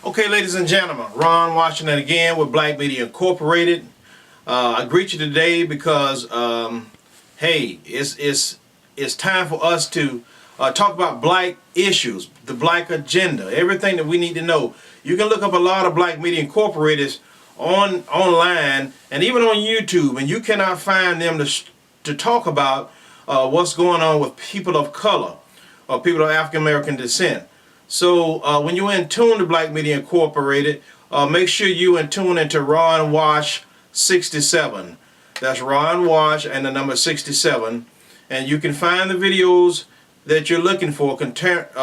Okay, ladies and gentlemen, Ron Washington again with Black Media Incorporated. I greet you today because, hey, it's time for us to talk about black issues, the black agenda, everything that we need to know. You can look up a lot of Black Media Incorporated online and even on YouTube, and you cannot find them to talk about what's going on with people of color or people of African American descent. So when you're in tune to Black Media Incorporated, make sure you in tune into Ron Wash 67. That's Ron Wash and the number 67. And you can find the videos that you're looking for concerning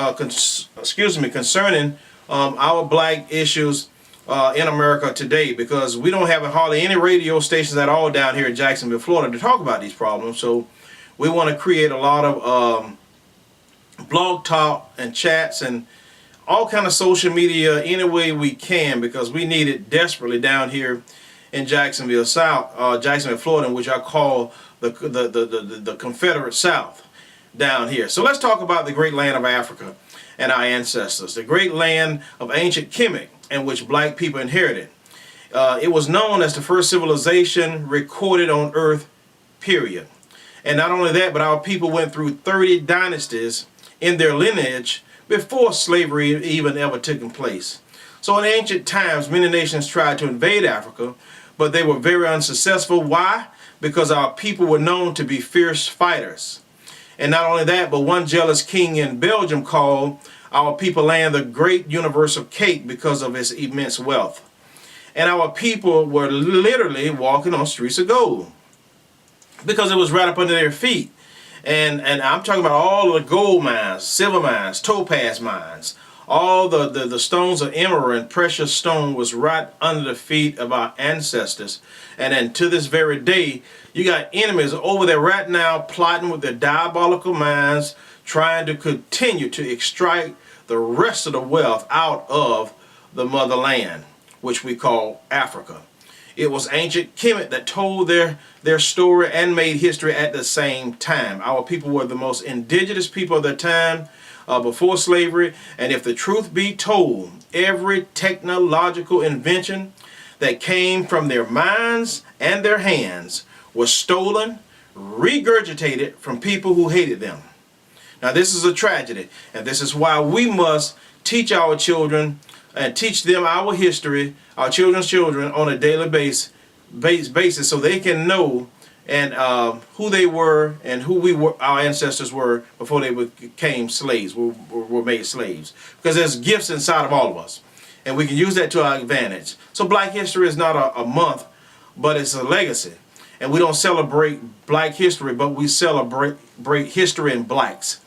our black issues in America today, because we don't have hardly any radio stations at all down here in Jacksonville, Florida to talk about these problems. So we want to create a lot of blog talk and chats and all kind of social media any way we can, because we need it desperately down here in Jacksonville, Jacksonville, Florida, which I call the Confederate South down here. So let's talk about the great land of Africa and our ancestors, the great land of ancient Kemet in which black people inherited. It was known as the first civilization recorded on earth, period. And not only that, but our people went through 30 dynasties in their lineage before slavery even ever took place. So in ancient times, many nations tried to invade Africa, but they were very unsuccessful. Why? Because our people were known to be fierce fighters. And not only that, but one jealous king in Belgium called our people land the great universal cake because of its immense wealth. And our people were literally walking on streets of gold because it was right up under their feet. And I'm talking about all the gold mines, silver mines, topaz mines, all the stones of emerald and precious stone was right under the feet of our ancestors. And then to this very day, you got enemies over there right now plotting with their diabolical minds, trying to continue to extract the rest of the wealth out of the motherland, which we call Africa. It was ancient Kemet that told their story and made history at the same time. Our people were the most indigenous people of their time before slavery. And if the truth be told, every technological invention that came from their minds and their hands was stolen, regurgitated from people who hated them. Now this is a tragedy, and this is why we must teach our children and teach them our history, our children's children, on a daily basis, so they can know and who they were and who our ancestors were before they became slaves, were made slaves. Because there's gifts inside of all of us, and we can use that to our advantage. So Black History is not a month, but it's a legacy. And we don't celebrate Black history, but we celebrate history in blacks.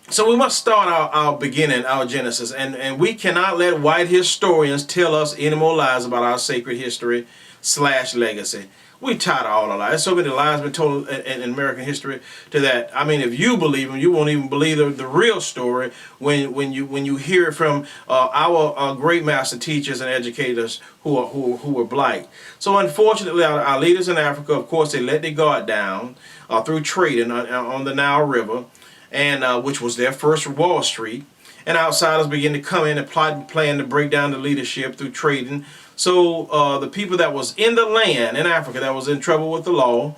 So we must start our beginning, our genesis, and we cannot let white historians tell us any more lies about our sacred history / legacy. We tired of all the lies. So many lies been told in American history to that. I mean, if you believe them, you won't even believe the real story when you hear it from our great master teachers and educators who were black. So unfortunately, our leaders in Africa, of course, they let their guard down through trading on the Nile River, and which was their first Wall Street. And outsiders began to come in and plot and plan to break down the leadership through trading. So the people that was in the land in Africa that was in trouble with the law,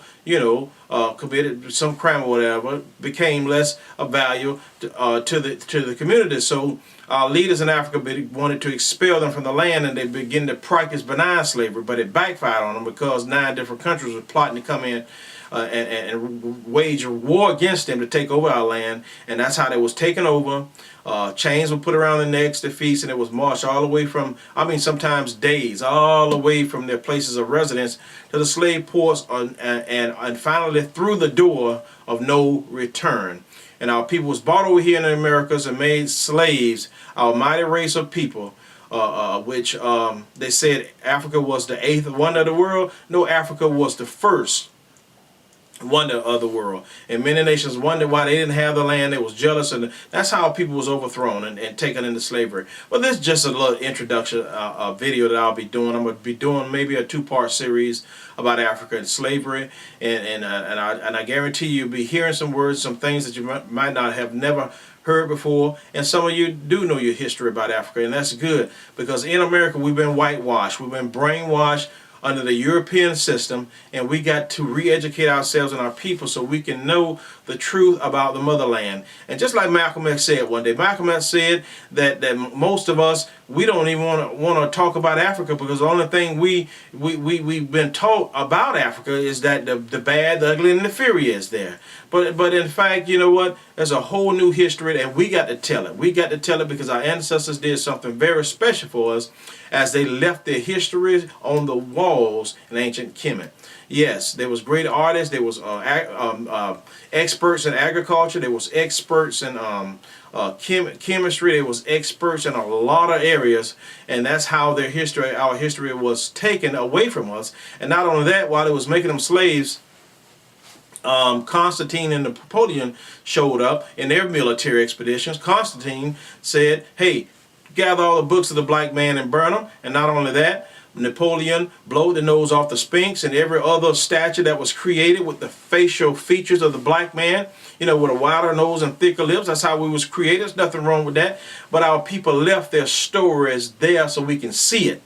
committed some crime or whatever, became less of value to the community. So our leaders in Africa wanted to expel them from the land, and they began to practice benign slavery, but it backfired on them because 9 different countries were plotting to come in and wage a war against them to take over our land. And that's how they was taken over. Chains were put around their necks, their feet, and it was marched all the way from, sometimes days, all the way from their places of residence to the slave ports, and finally through the door of no return. And our people was brought over here in the Americas and made slaves, our mighty race of people, which they said Africa was the 8th wonder of the world. No, Africa was the first wonder of the world. And many nations wondered why they didn't have the land. They was jealous, and that's how people was overthrown and taken into slavery. But this is just a little introduction video that I'll be doing. I'm going to be doing maybe a 2-part series about Africa and slavery, and I guarantee you'll be hearing some words, some things that you might not have never heard before, and some of you do know your history about Africa, and that's good, because in America we've been whitewashed, we've been brainwashed under the European system, and we got to re-educate ourselves and our people so we can know the truth about the motherland. And just like Malcolm X said one day, Malcolm X said that most of us, we don't even want to talk about Africa, because the only thing we've been taught about Africa is that the bad, the ugly, and the fury is there. But in fact, you know what? There's a whole new history, and we got to tell it. We got to tell it because our ancestors did something very special for us as they left their histories on the walls in ancient Kemet. Yes, there was great artists. There was experts in agriculture. There was experts in chemistry. There was experts in a lot of areas, and that's how their history, our history, was taken away from us. And not only that, while it was making them slaves, Constantine and Napoleon showed up in their military expeditions. Constantine said, hey, gather all the books of the black man and burn them. And not only that, Napoleon blowed the nose off the Sphinx and every other statue that was created with the facial features of the black man, you know, with a wider nose and thicker lips. That's how we was created. There's nothing wrong with that. But our people left their stories there so we can see it.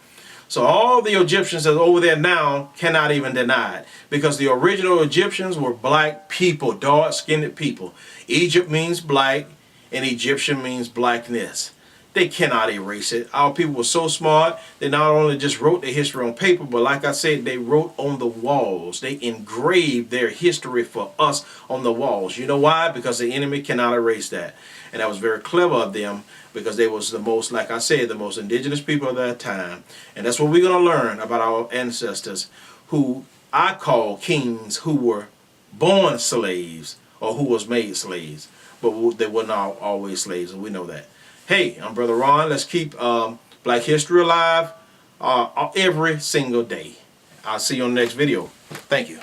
So all the Egyptians that are over there now cannot even deny it, because the original Egyptians were black people, dark-skinned people. Egypt means black, and Egyptian means blackness. They cannot erase it. Our people were so smart, they not only just wrote their history on paper, but like I said, they wrote on the walls. They engraved their history for us on the walls. You know why? Because the enemy cannot erase that. And that was very clever of them, because they was the most, like I said, the most indigenous people of that time. And that's what we're going to learn about our ancestors, who I call kings, who were born slaves or who was made slaves. But they were not always slaves, and we know that. Hey, I'm Brother Ron. Let's keep Black History alive every single day. I'll see you on the next video. Thank you.